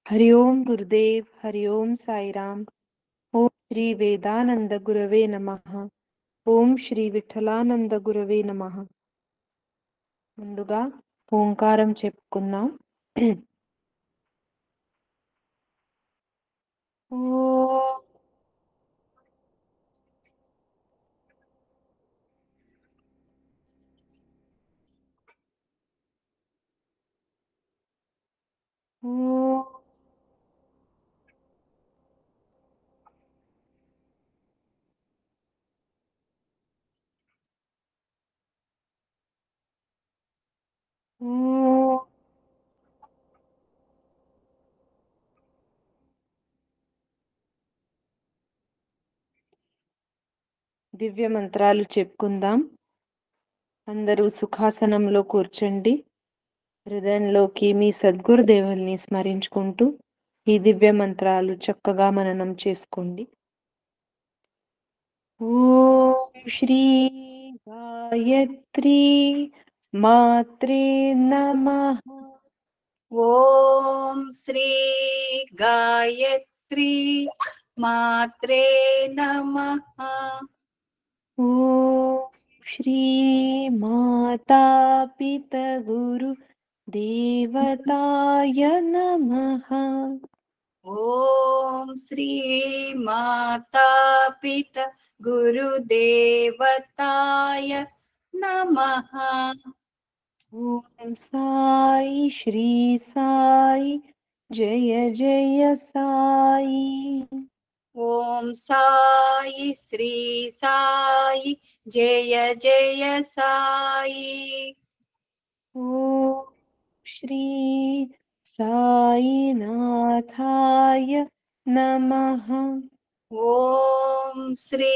हरि ओम गुरुदेव, हरि ओम साई राम। ओम श्री वेदानंद गुरवे नमः। ఓం శ్రీ విఠలానంద గురవే నమః. ముందుగా ఓంకారం చెప్పుకుందాం. ఓం ఓం ఓం. దివ్య మంత్రాలు చెప్పుకుందాం. అందరూ సుఖాసనంలో కూర్చోండి. హృదయంలోకి మీ సద్గురుదేవుల్ని స్మరించుకుంటూ ఈ దివ్య మంత్రాలు చక్కగా మననం చేసుకోండి. ఓం శ్రీ గాయత్రీ మాత్రే నమః. ఓం శ్రీ గాయత్రీ మాత్రే నమః. ఓం శ్రీ మాతా పిత గురు దేవతాయ నమః. ఓం శ్రీ మాతా పిత గురుదేవతాయ నమః. ఓం సాయి శ్రీ సాయి జయ జయ సాయి. ఓం సాయి శ్రీ సాయి జయ జయ సాయి. ఓం శ్రీ సాయినాథాయ నమః. ఓం శ్రీ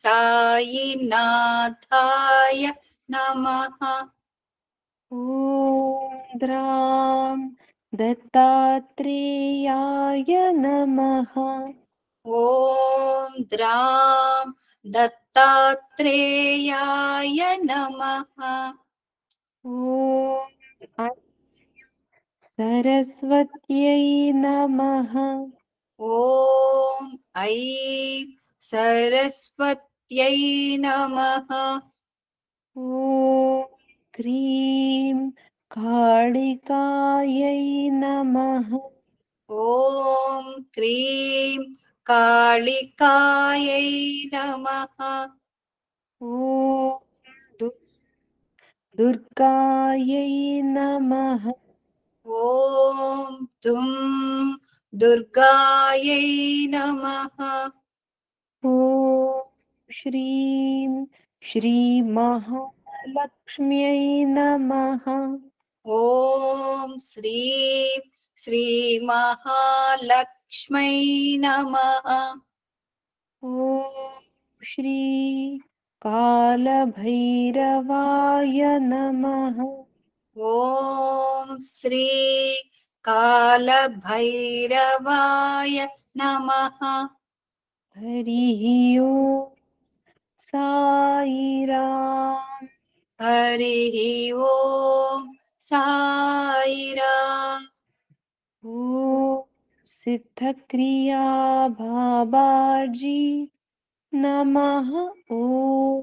సాయినాథాయ నమః. ఓం ద్రాం దత్తాత్రేయాయ నమః. ఓం ద్రాం దత్తాత్రేయాయ నమః. ఓం ఐం సరస్వత్యై నమః. ఓం ఐం సరస్వత్యై నమః. ఓం క్రీం కాళికాయై నమః. ఓం క్రీం కాళికాయై నమః. ఓం దుర్గాయై నమః. ఓం దుం దుర్గాయై నమః. ఓం శ్రీం శ్రీ మహాలక్ష్మ్యై నమః. ఓం శ్రీం శ్రీ మహాలక్ష్మై నమః. ఓం శ్రీ కాలభైరవాయ నమః. ఓం శ్రీ కాలభైరవాయ నమః. హరి ఓం సాయిరామ్. హరి ఓం సాయిరామ్. ఓం సిద్ధక్రియా బాబాజీ నమః. ఓం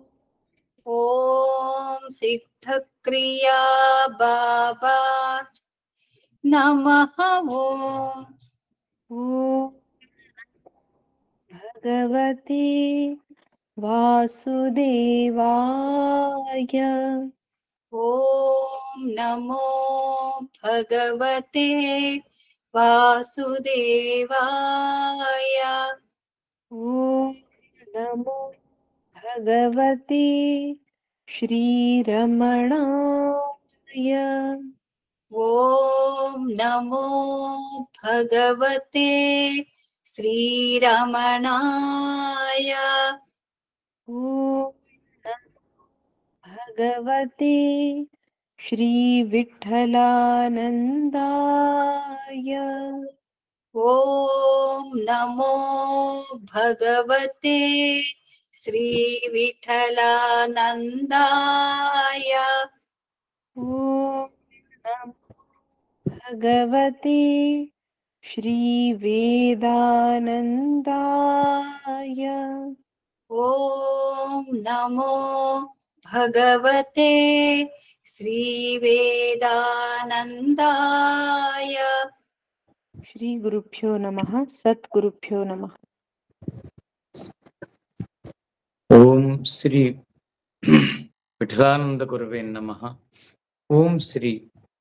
ఓం సిద్ధక్రియా బాబా నమః. ఓం ఓం భగవతే వాసుదేవాయ. ఓం నమో భగవతే వాసుదేవాయ. ఓం నమో భగవతే శ్రీరమణాయ. ఓం నమో భగవతే శ్రీరమణాయ. ఓం నమో భగవతే శ్రీ విఠలానందాయ. ఓం నమో భగవతే శ్రీ విఠలానందాయ. ఓం నమో భగవతే श्री वेदानंदाय। ॐ नमो भगवते श्री वेदानंदाय। श्री गुरुभ्यो नमः। सद्गुरुभ्यो नमः। ఓం శ్రీ విఠలానంద గురవే నమః. ఓం శ్రీ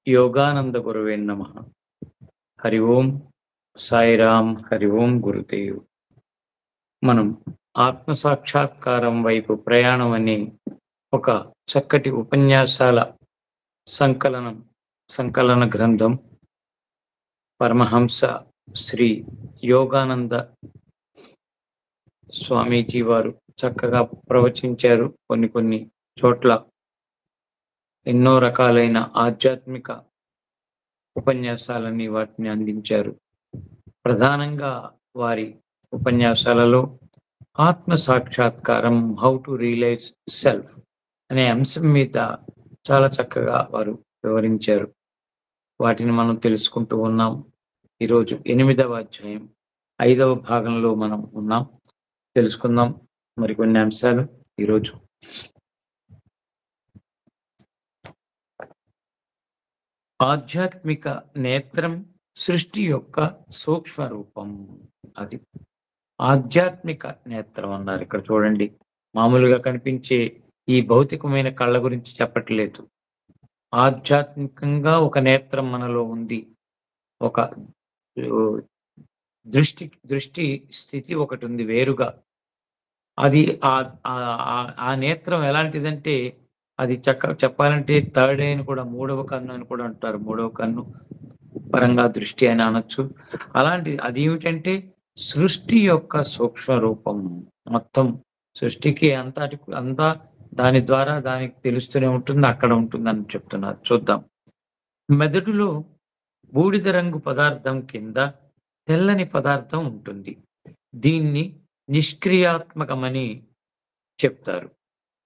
యోగానంద గురవే నమః. హరి ఓం సాయిరామ్. హరి ఓం గురుదేవ్. మనం ఆత్మ సాక్షాత్కారం వైపు ప్రయాణం అనే ఒక చక్కటి ఉపన్యాసాల సంకలన గ్రంథం పరమహంస శ్రీ యోగానంద స్వామీజీ వారు చక్కగా ప్రవచించారు. కొన్ని చోట్ల ఎన్నో రకాలైన ఆధ్యాత్మిక ఉపన్యాసాలని వాటిని అందించారు. ప్రధానంగా వారి ఉపన్యాసాలలో ఆత్మ సాక్షాత్కారం, హౌ టు రియలైజ్ సెల్ఫ్ అనే అంశం మీద చాలా చక్కగా వారు వివరించారు. వాటిని మనం తెలుసుకుంటూ ఉన్నాం. ఈరోజు 8వ అధ్యాయం 5వ భాగంలో మనం ఉన్నాం. తెలుసుకుందాం మరికొన్ని అంశాలు ఈరోజు. ఆధ్యాత్మిక నేత్రం సృష్టి యొక్క సూక్ష్మ రూపం. అది ఆధ్యాత్మిక నేత్రం అన్నారు. ఇక్కడ చూడండి, మామూలుగా కనిపించే ఈ భౌతికమైన కళ్ళ గురించి చెప్పట్లేదు. ఆధ్యాత్మికంగా ఒక నేత్రం మనలో ఉంది. ఒక దృష్టి స్థితి ఒకటి ఉంది వేరుగా. అది ఆ నేత్రం ఎలాంటిదంటే, అది చెప్పాలంటే థర్డ్ ఐ అని కూడా, 3వ కన్ను అని కూడా అంటారు. 3వ కన్ను పరంగా దృష్టి అని అనొచ్చు. అలాంటిది అది ఏమిటంటే సృష్టి యొక్క సూక్ష్మ రూపం. మొత్తం సృష్టికి అంతా దాని ద్వారా దానికి తెలుస్తూనే ఉంటుంది, అక్కడ ఉంటుందని చెప్తున్నారు. చూద్దాం. మెదడులో బూడిద రంగు పదార్థం కింద తెల్లని పదార్థం ఉంటుంది. దీన్ని నిష్క్రియాత్మకమని చెప్తారు.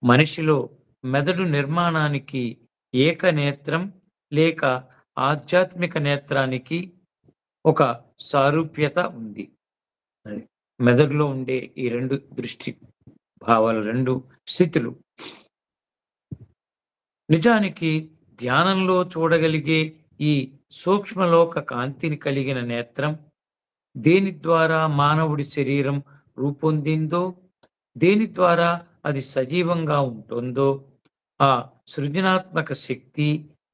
మనిషిలో మెదడు నిర్మాణానికి ఏకనేత్రం లేక ఆధ్యాత్మిక నేత్రానికి ఒక సారూప్యత ఉంది. మెదడులో ఉండే ఈ 2 దృష్టి భావాలు, 2 స్థితులు. నిజానికి ధ్యానంలో చూడగలిగే ఈ సూక్ష్మలోక కాంతిని కలిగిన నేత్రం దేని ద్వారా మానవుడి శరీరం రూపొందిందో, దేని ద్వారా అది సజీవంగా ఉంటుందో, ఆ సృజనాత్మక శక్తి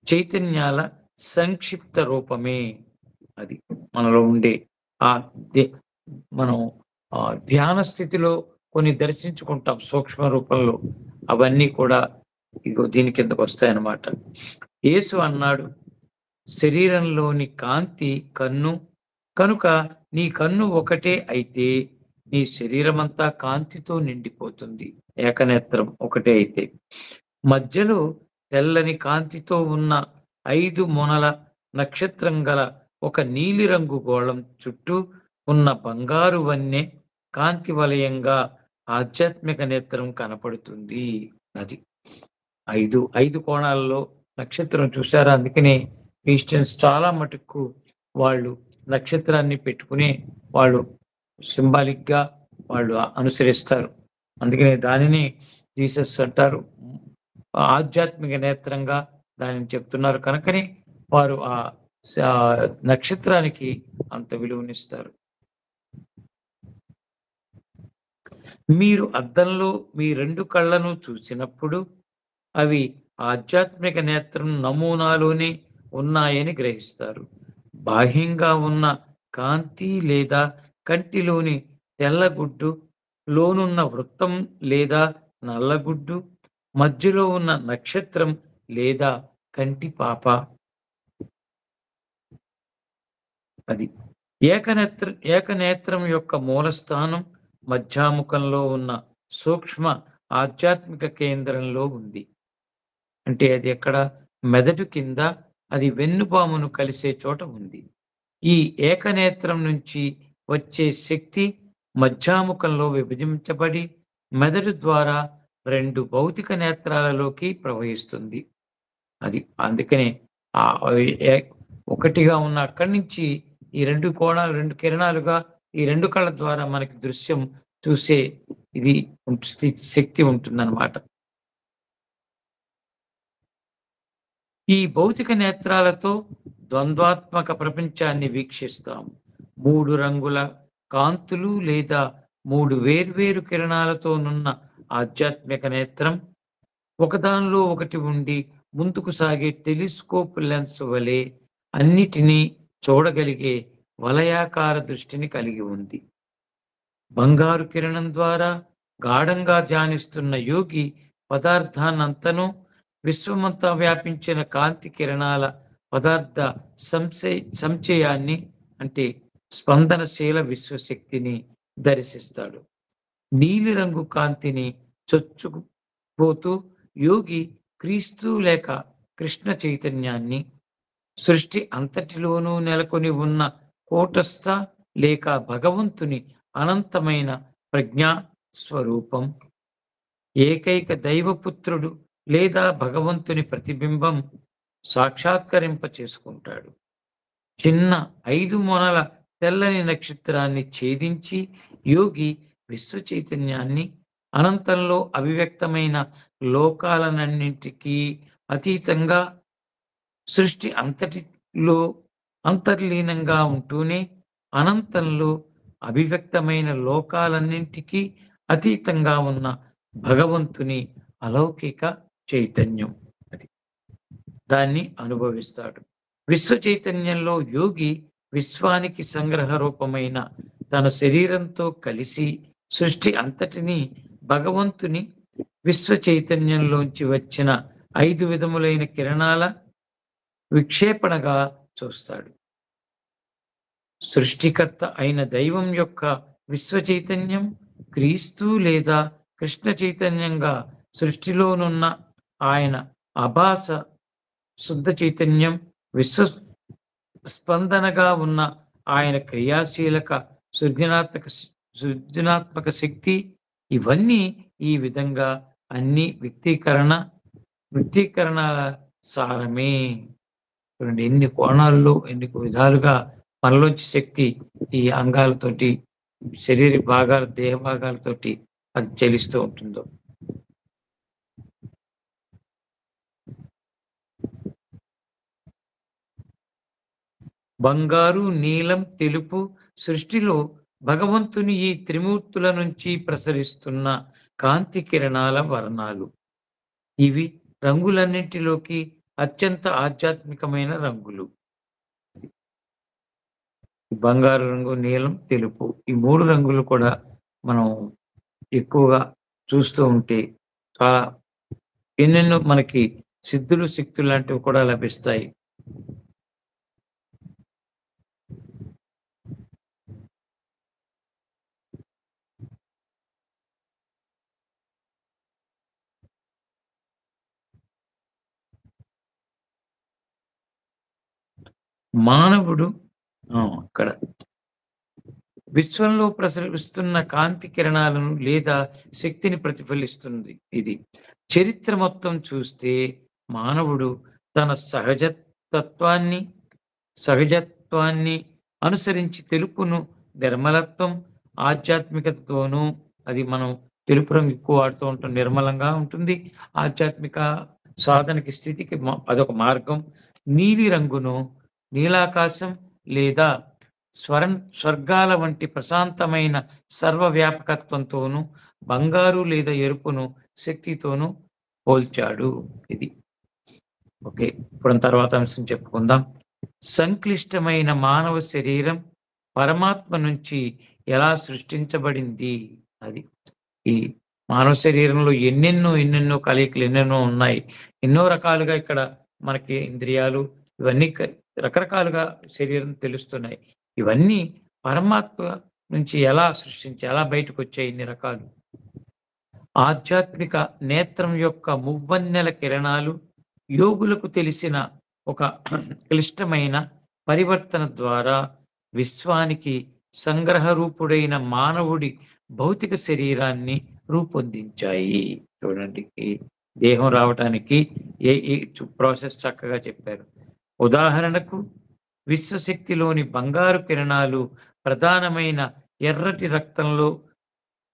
చైతన్యాల సంక్షిప్త రూపమే. అది మనలో ఉండే మనం ధ్యాన స్థితిలో కొన్ని దర్శించుకుంటాం సూక్ష్మ రూపంలో. అవన్నీ కూడా ఇగో దీని కిందకు వస్తాయన్నమాట. యేసు అన్నాడు, శరీరంలోని కాంతి కన్ను కనుక నీ కన్ను ఒకటే అయితే నీ శరీరమంతా కాంతితో నిండిపోతుంది. ఏకనేత్రం ఒకటే అయితే. మధ్యలో తెల్లని కాంతితో ఉన్న 5 మొనల నక్షత్రం గల ఒక నీలిరంగు గోళం చుట్టూ ఉన్న బంగారు వన్నె కాంతి వలయంగా ఆధ్యాత్మిక నేత్రం కనపడుతుంది. అది 5 కోణాల్లో నక్షత్రం చూశారా? అందుకనే క్రిస్టియన్స్ చాలా మటుకు వాళ్ళు నక్షత్రాన్ని పెట్టుకుని వాళ్ళు సింబాలిక్ గా వాళ్ళు అనుసరిస్తారు. అందుకనే దానిని జీసస్ అంటారు, ఆధ్యాత్మిక నేత్రంగా దానిని చెప్తున్నారు. కనుకనే వారు ఆ నక్షత్రానికి అంత విలువనిస్తారు. మీరు అద్దంలో మీ 2 కళ్ళను చూసినప్పుడు అవి ఆధ్యాత్మిక నేత్రం నమూనాలోనే ఉన్నాయని గ్రహిస్తారు. బాహ్యంగా ఉన్న కాంతి లేదా కంటిలోని తెల్లగుడ్డు, లోనున్న వృత్తం లేదా నల్లగుడ్డు, మధ్యలో ఉన్న నక్షత్రం లేదా కంటి పాప. అది ఏకనేత్రం యొక్క మూలస్థానం మధ్యాముఖంలో ఉన్న సూక్ష్మ ఆధ్యాత్మిక కేంద్రంలో ఉంది. అంటే అది ఎక్కడ? మెదడు కింద, అది వెన్నుపామును కలిసే చోట ఉంది. ఈ ఏకనేత్రం నుంచి వచ్చే శక్తి మధ్యాముఖంలో విభజించబడి మెదడు ద్వారా 2 భౌతిక నేత్రాలలోకి ప్రవహిస్తుంది. అది అందుకనే ఒకటిగా ఉన్న అక్కడి నుంచి ఈ 2 కోణాలు 2 కిరణాలుగా ఈ 2 కళ్ళ ద్వారా మనకి దృశ్యం చూసే ఇది శక్తి ఉంటుందన్నమాట. ఈ భౌతిక నేత్రాలతో ద్వంద్వాత్మక ప్రపంచాన్ని వీక్షిస్తాం. 3 రంగుల కాంతులు లేదా 3 వేర్వేరు కిరణాలతోనున్న ఆధ్యాత్మిక నేత్రం ఒకదానిలో ఒకటి ఉండి ముందుకు సాగే టెలిస్కోప్ లెన్స్ వలె అన్నిటినీ చూడగలిగే వలయాకార దృష్టిని కలిగి ఉంది. బంగారు కిరణం ద్వారా గాఢంగా ధ్యానిస్తున్న యోగి పదార్థాన్నంతనూ విశ్వమంతా వ్యాపించిన కాంతి కిరణాల పదార్థ సంచయాన్ని అంటే స్పందనశీల విశ్వశక్తిని దర్శిస్తాడు. నీలిరంగు కాంతిని చొచ్చుకుపోతూ యోగి క్రీస్తు లేక కృష్ణ చైతన్యాన్ని, సృష్టి అంతటిలోనూ నెలకొని ఉన్న కూటస్థ లేక భగవంతుని అనంతమైన ప్రజ్ఞా స్వరూపం, ఏకైక దైవపుత్రుడు లేదా భగవంతుని ప్రతిబింబం సాక్షాత్కరింప చేసుకుంటాడు. చిన్న 5 మొనల తెల్లని నక్షత్రాన్ని ఛేదించి యోగి విశ్వ చైతన్యాన్ని అనంతంలో అభివ్యక్తమైన లోకాలన్నింటికీ అతీతంగా సృష్టి అంతటిలో అంతర్లీనంగా ఉంటూనే అనంతంలో అభివ్యక్తమైన లోకాలన్నింటికీ అతీతంగా ఉన్న భగవంతుని అలౌకిక చైతన్యం అది దాన్ని అనుభవిస్తాడు. విశ్వ చైతన్యంలో యోగి విశ్వానికి సంగ్రహ రూపమైన తన శరీరంతో కలిసి సృష్టి అంతటినీ భగవంతుని విశ్వ చైతన్యంలోంచి వచ్చిన 5 విధములైన కిరణాల విక్షేపణగా చూస్తాడు. సృష్టికర్త అయిన దైవం యొక్క విశ్వ చైతన్యం క్రీస్తు లేదా కృష్ణ చైతన్యంగా సృష్టిలోనున్న ఆయన అభాస శుద్ధ చైతన్యం విశ్వ స్పందనగా ఉన్న ఆయన క్రియాశీలక సృజనాత్మక శక్తి ఇవన్నీ ఈ విధంగా అన్ని వ్యక్తీకరణల సారమే. చూడండి ఎన్ని కోణాల్లో ఎన్ని విధాలుగా మనలోంచి శక్తి ఈ అంగాలతోటి శరీర భాగాలు దేహ భాగాలతోటి అది చలిస్తూ ఉంటుందో. బంగారు, నీలం, తెలుపు సృష్టిలో భగవంతుని ఈ త్రిమూర్తుల నుంచి ప్రసరిస్తున్న కాంతి కిరణాల వర్ణాలు. ఇవి రంగులన్నింటిలోకి అత్యంత ఆధ్యాత్మికమైన రంగులు. బంగారు రంగు, నీలం, తెలుపు ఈ 3 రంగులు కూడా మనం ఎక్కువగా చూస్తూ ఉంటే చాలా ఎన్నెన్నో మనకి సిద్ధులు శక్తులు లాంటివి కూడా లభిస్తాయి. మానవుడు అక్కడ విశ్వంలో ప్రసరిస్తున్న కాంతి కిరణాలను లేదా శక్తిని ప్రతిఫలిస్తుంది. ఇది చరిత్ర మొత్తం చూస్తే మానవుడు తన సహజత్వాన్ని అనుసరించి తెలుపును నిర్మలత్వం ఆధ్యాత్మికతతోనూ అది మనం తెలుపు రంగు ఎక్కువ వాడుతూ ఉంటాం. నిర్మలంగా ఉంటుంది. ఆధ్యాత్మిక సాధనకి స్థితికి అదొక మార్గం. నీలి రంగును నీలాకాశం లేదా స్వర్గాల వంటి ప్రశాంతమైన సర్వవ్యాపకత్వంతోనూ బంగారు లేదా ఎరుపును శక్తితోనూ పోల్చాడు. ఇది ఓకే. ఇప్పుడు తర్వాత అంశం చెప్పుకుందాం. సంక్లిష్టమైన మానవ శరీరం పరమాత్మ నుంచి ఎలా సృష్టించబడింది. అది ఈ మానవ శరీరంలో ఎన్నెన్నో కలయికలు ఎన్నెన్నో ఉన్నాయి. ఎన్నో రకాలుగా ఇక్కడ మనకి ఇంద్రియాలు ఇవన్నీ రకరకాలుగా శరీరం తెలుస్తున్నాయి. ఇవన్నీ పరమాత్మ నుంచి ఎలా ఎలా బయటకు వచ్చాయి ఇన్ని రకాలు. ఆధ్యాత్మిక నేత్రం యొక్క మువ్వన్నెల కిరణాలు యోగులకు తెలిసిన ఒక క్లిష్టమైన పరివర్తన ద్వారా విశ్వానికి సంగ్రహ రూపుడైన మానవుడి భౌతిక శరీరాన్ని రూపొందించాయి. చూడండి ఈ దేహం రావటానికి ఏ ప్రాసెస్ చక్కగా చెప్పారు. ఉదాహరణకు విశ్వశక్తిలోని బంగారు కిరణాలు ప్రధానమైన ఎర్రటి రక్తంలో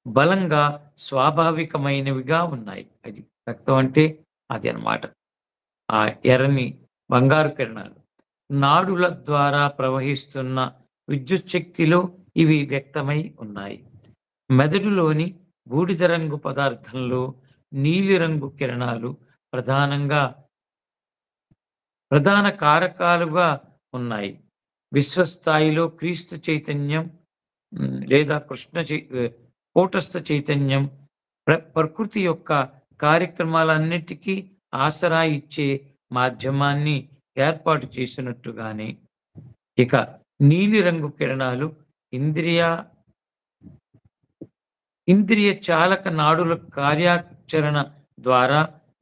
బలంగా స్వాభావికమైనవిగా ఉన్నాయి. అది రక్తం అంటే అది అన్నమాట. ఆ ఎర్రని బంగారు కిరణాలు నాడుల ద్వారా ప్రవహిస్తున్న విద్యుత్ శక్తిలో ఇవి వ్యక్తమై ఉన్నాయి. మెదడులోని బూడిద రంగు పదార్థంలో నీలిరంగు కిరణాలు ప్రధాన కారకాలుగా ఉన్నాయి. విశ్వస్థాయిలో క్రీస్తు చైతన్యం లేదా కూటస్థ చైతన్యం ప్రకృతి యొక్క కార్యక్రమాలన్నిటికీ ఆసరా ఇచ్చే మాధ్యమాన్ని ఏర్పాటు చేసినట్టుగానే ఇక నీలిరంగు కిరణాలు ఇంద్రియ చాలక నాడుల కార్యాచరణ ద్వారా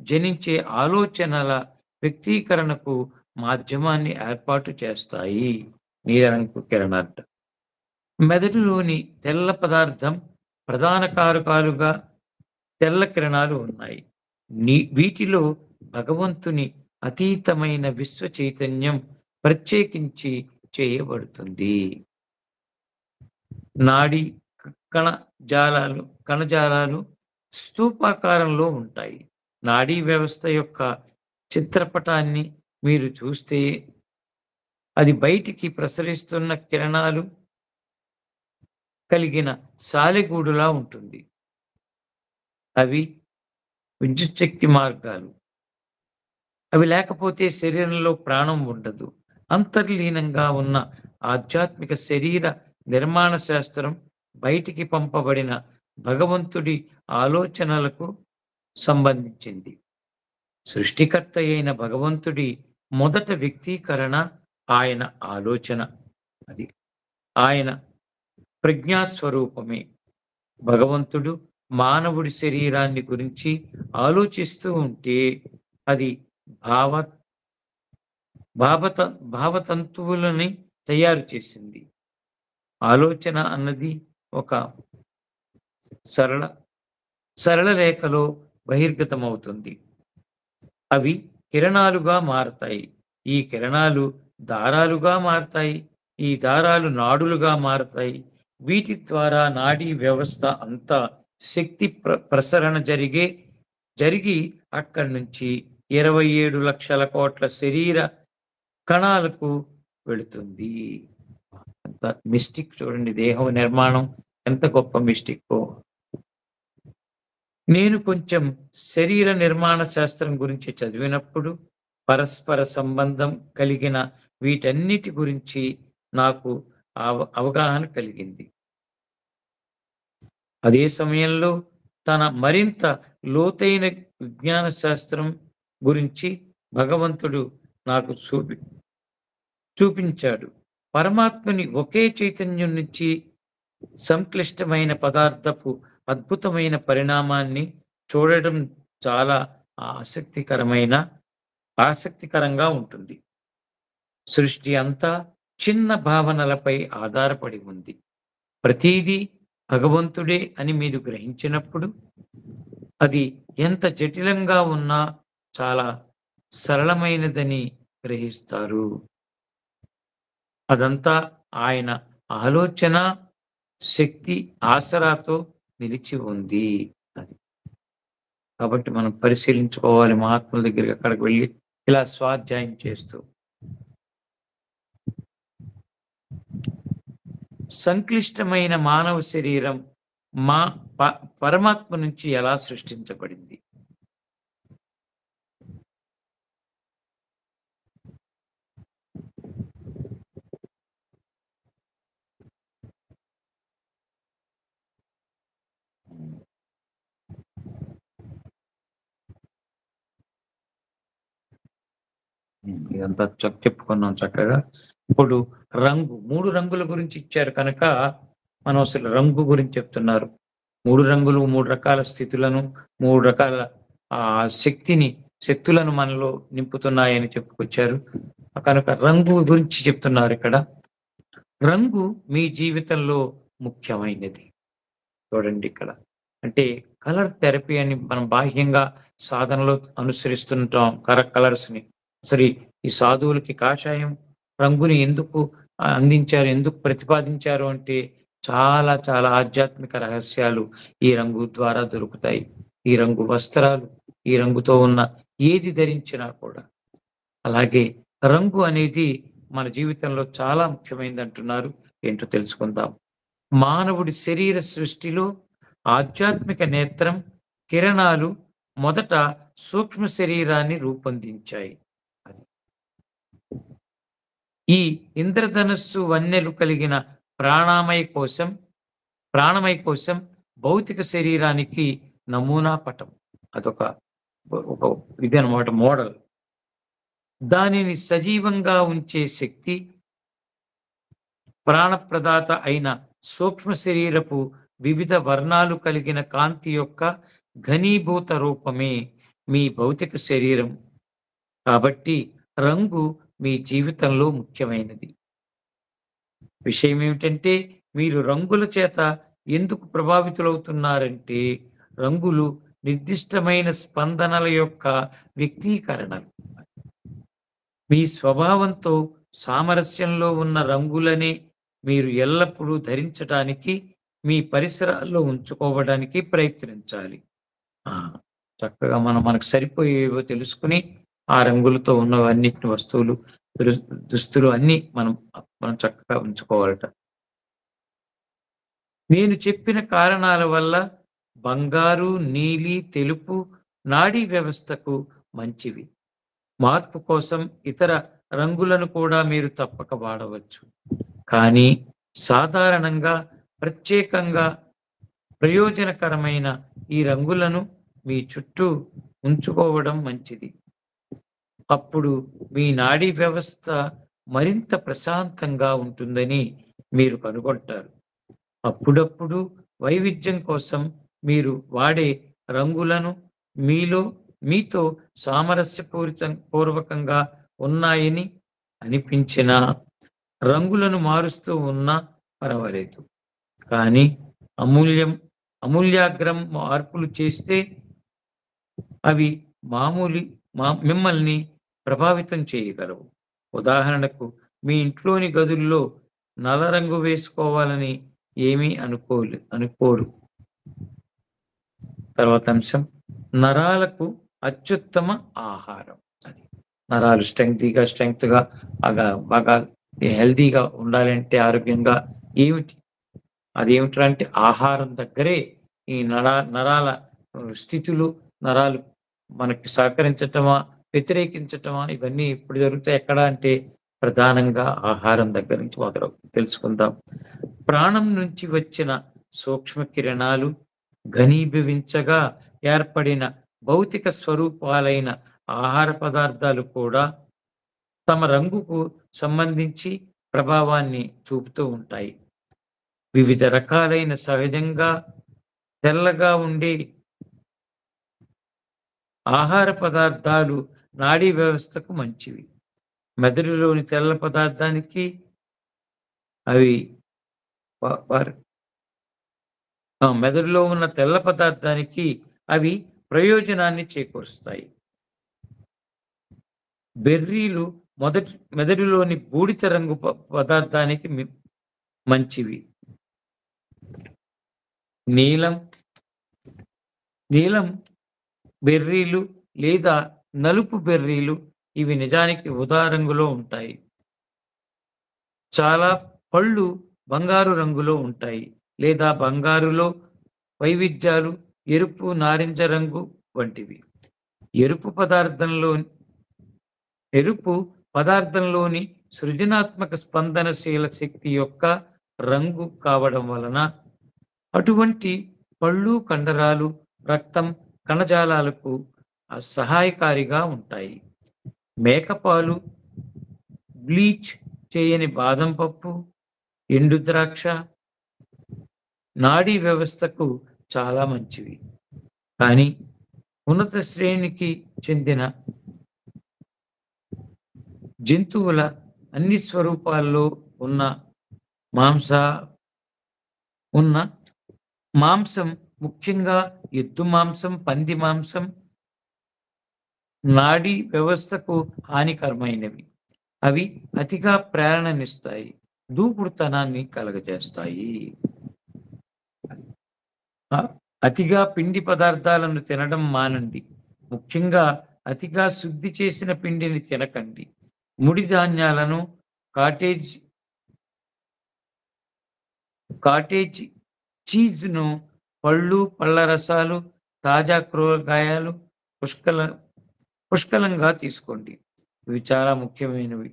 జనించే ఆలోచనల వ్యక్తీకరణకు మాధ్యమాన్ని ఏర్పాటు చేస్తాయి. నీలిరంగు కిరణాలు మెదడులోని తెల్ల పదార్థం ప్రధాన కారకాలుగా తెల్ల కిరణాలు ఉన్నాయి. వీటిలో భగవంతుని అతీతమైన విశ్వ చైతన్యం ప్రత్యేకించి చేయబడుతుంది. నాడి కణజాలాలు స్తూపాకారంలో ఉంటాయి. నాడీ వ్యవస్థ యొక్క చిత్రపటాన్ని మీరు చూస్తే అది బయటికి ప్రసరిస్తున్న కిరణాలు కలిగిన సాలెగూడులా ఉంటుంది. అవి విద్యుత్ శక్తి మార్గాలు. అవి లేకపోతే శరీరంలో ప్రాణం ఉండదు. అంతర్లీనంగా ఉన్న ఆధ్యాత్మిక శరీర నిర్మాణ శాస్త్రం బయటికి పంపబడిన భగవంతుడి ఆలోచనలకు సంబంధించింది. సృష్టికర్త అయిన భగవంతుడి మొదట వ్యక్తీకరణ ఆయన ఆలోచన. అది ఆయన ప్రజ్ఞాస్వరూపమే. భగవంతుడు మానవుడి శరీరాన్ని గురించి ఆలోచిస్తూ ఉంటే అది భావతంతువులని తయారు చేసింది. ఆలోచన అన్నది ఒక సరళ రేఖలో బహిర్గతమవుతుంది. అవి కిరణాలుగా మారతాయి. ఈ కిరణాలు దారాలుగా మారతాయి. ఈ దారాలు నాడులుగా మారతాయి. వీటి ద్వారా నాడీ వ్యవస్థ అంతా శక్తి ప్రసరణ జరిగి అక్కడి నుంచి 27 లక్షల కోట్ల శరీర కణాలకు వెళుతుంది. అంత మిస్టిక్ చూడండి, దేహం నిర్మాణం ఎంత గొప్ప మిస్టిక్కో. నేను కొంచెం శరీర నిర్మాణ శాస్త్రం గురించి చదివినప్పుడు పరస్పర సంబంధం కలిగిన వీటన్నిటి గురించి నాకు అవగాహన కలిగింది. అదే సమయంలో తన మరింత లోతైన విజ్ఞాన శాస్త్రం గురించి భగవంతుడు నాకు చూపించాడు. పరమాత్మని ఒకే చైతన్యం నుంచి సంక్లిష్టమైన పదార్థపు అద్భుతమైన పరిణామాన్ని చూడడం చాలా ఆసక్తికరంగా ఉంటుంది. సృష్టి అంతా చిన్న భావనలపై ఆధారపడి ఉంది. ప్రతిదీ భగవంతుడే అని మీరు గ్రహించినప్పుడు అది ఎంత జటిలంగా ఉన్నా చాలా సరళమైనదని గ్రహిస్తారు. అదంతా ఆయన ఆలోచన శక్తి ఆసరాతో నిలిచి ఉంది. అది కాబట్టి మనం పరిశీలించుకోవాలి. మహాత్ముల దగ్గరికి అక్కడికి వెళ్ళి ఇలా స్వాధ్యాయం చేస్తూ సంక్లిష్టమైన మానవ శరీరం పరమాత్మ నుంచి ఎలా సృష్టించబడింది? ఇదంతా చెప్పుకున్నాం చక్కగా. ఇప్పుడు రంగు, 3 రంగుల గురించి ఇచ్చారు కనుక మనం అసలు రంగు గురించి చెప్తున్నారు. 3 రంగులు 3 రకాల స్థితులను, 3 రకాల శక్తులను మనలో నింపుతున్నాయని చెప్పుకొచ్చారు. కనుక రంగు గురించి చెప్తున్నారు ఇక్కడ. రంగు మీ జీవితంలో ముఖ్యమైనది. చూడండి ఇక్కడ అంటే కలర్ థెరపీ అని మనం బాహ్యంగా సాధనలో అనుసరిస్తుంటాం. కలర్స్ ని. సరే, ఈ సాధువులకి కాషాయం రంగుని ఎందుకు అందించారు, ఎందుకు ప్రతిపాదించారు అంటే చాలా చాలా ఆధ్యాత్మిక రహస్యాలు ఈ రంగు ద్వారా దొరుకుతాయి. ఈ రంగు వస్త్రాలు, ఈ రంగుతో ఉన్న ఏది ధరించినా కూడా. అలాగే రంగు అనేది మన జీవితంలో చాలా ముఖ్యమైనది అంటున్నారు. ఏంటో తెలుసుకుందాం. మానవుడి శరీర సృష్టిలో ఆధ్యాత్మిక నేత్రం, కిరణాలు మొదట సూక్ష్మ శరీరాన్ని రూపొందించాయి. అది ఈ ఇంద్రధనస్సు వన్నెలు కలిగిన ప్రాణమయ కోశం భౌతిక శరీరానికి నమూనా పటం. అదొక ఒక ఇది అన్నమాట, మోడల్. దానిని సజీవంగా ఉంచే శక్తి ప్రాణప్రదాత అయిన సూక్ష్మ శరీరపు వివిధ వర్ణాలు కలిగిన కాంతి యొక్క ఘనీభూత రూపమే మీ భౌతిక శరీరం. కాబట్టి రంగు మీ జీవితంలో ముఖ్యమైనది. విషయం ఏమిటంటే, మీరు రంగుల చేత ఎందుకు ప్రభావితులవుతున్నారంటే, రంగులు నిర్దిష్టమైన స్పందనల యొక్క వ్యక్తీకరణలు. మీ స్వభావంతో సామరస్యంలో ఉన్న రంగులనే మీరు ఎల్లప్పుడూ ధరించడానికి, మీ పరిసరాల్లో ఉంచుకోవడానికి ప్రయత్నించాలి. ఆ! చక్కగా మనకు సరిపోయేవో తెలుసుకొని, ఆ రంగులతో ఉన్నవన్నిటిని వస్తువులు, దుస్తులు అన్నీ మనం చక్కగా ఉంచుకోవాలట. నేను చెప్పిన కారణాల వల్ల బంగారు, నీలి, తెలుపు నాడీ వ్యవస్థకు మంచివి. మార్పు కోసం ఇతర రంగులను కూడా మీరు తప్పక వాడవచ్చు. కానీ సాధారణంగా ప్రత్యేకంగా ప్రయోజనకరమైన ఈ రంగులను మీ చుట్టూ ఉంచుకోవడం మంచిది. అప్పుడు మీ నాడీ వ్యవస్థ మరింత ప్రశాంతంగా ఉంటుందని మీరు కనుగొంటారు. అప్పుడప్పుడు వైవిధ్యం కోసం మీరు వాడే రంగులను మీతో పూర్వకంగా ఉన్నాయని అనిపించినా, రంగులను మారుస్తూ ఉన్నా పర్వాలేదు. కానీ అమూల్యాగ్రం మార్పులు చేస్తే అవి మిమ్మల్ని ప్రభావితం చేయగలవు. ఉదాహరణకు, మీ ఇంట్లోని గదుల్లో నల్ల రంగు వేసుకోవాలని ఏమీ అనుకోరు. తర్వాత అంశం, నరాలకు అత్యుత్తమ ఆహారం. అది నరాలు స్ట్రెంగ్త్గా బాగా హెల్తీగా ఉండాలంటే, ఆరోగ్యంగా అదేమిటంటే ఆహారం దగ్గరే ఈ నరాల స్థితులు, నరాలు మనకి సహకరించటమా, వ్యతిరేకించటమా, ఇవన్నీ ఎప్పుడు జరుగుతాయి, ఎక్కడ అంటే ప్రధానంగా ఆహారం దగ్గర నుంచి తెలుసుకుందాం. ప్రాణం నుంచి వచ్చిన సూక్ష్మ కిరణాలు ఘనీభవించగా ఏర్పడిన భౌతిక స్వరూపాలైన ఆహార పదార్థాలు కూడా తమ రంగుకు సంబంధించి ప్రభావాన్ని చూపుతూ ఉంటాయి. వివిధ రకాలైన సహజంగా తెల్లగా ఉండే ఆహార పదార్థాలు నాడీ వ్యవస్థకు మంచివి. మెదడులోని తెల్ల పదార్థానికి మెదడులో ఉన్న తెల్ల పదార్థానికి అవి ప్రయోజనాన్ని చేకూరుస్తాయి. బెర్రీలు మెదడులోని బూడిద రంగు పదార్థానికి మంచివి. నీలం బెర్రీలు లేదా నలుపు బెర్రీలు ఇవి నిజానికి ఊదా రంగులో ఉంటాయి. చాలా పళ్ళు బంగారు రంగులో ఉంటాయి, లేదా బంగారులో వైవిధ్యాలు ఎరుపు, నారింజ రంగు వంటివి. ఎరుపు పదార్థంలోని సృజనాత్మక స్పందనశీల శక్తి యొక్క రంగు కావడం వలన అటువంటి పళ్ళు, కండరాలు, రక్తం, కణజాలాలకు సహాయకారిగా ఉంటాయి. మేకపాలు, బ్లీచ్ చేయని బాదం పప్పు, ఎండు ద్రాక్ష నాడీ వ్యవస్థకు చాలా మంచివి. కానీ ఉన్నత శ్రేణికి చెందిన జంతువుల అన్ని స్వరూపాల్లో ఉన్న మాంసం, ముఖ్యంగా ఎద్దు మాంసం, పంది మాంసం నాడీ వ్యవస్థకు హానికరమైనవి. అవి అతిగా ప్రేరణనిస్తాయి, దూకుడుతనాన్ని కలగజేస్తాయి. ఆ, అతిగా పిండి పదార్థాలను తినడం మానండి. ముఖ్యంగా అతిగా శుద్ధి చేసిన పిండిని తినకండి. ముడి ధాన్యాలను, కాటేజ్ కాటేజ్ చీజ్‌ను, పళ్ళు, పళ్ళ రసాలు, తాజా కూరగాయలు పుష్కల పుష్కలంగా తీసుకోండి. ఇవి చాలా ముఖ్యమైనవి.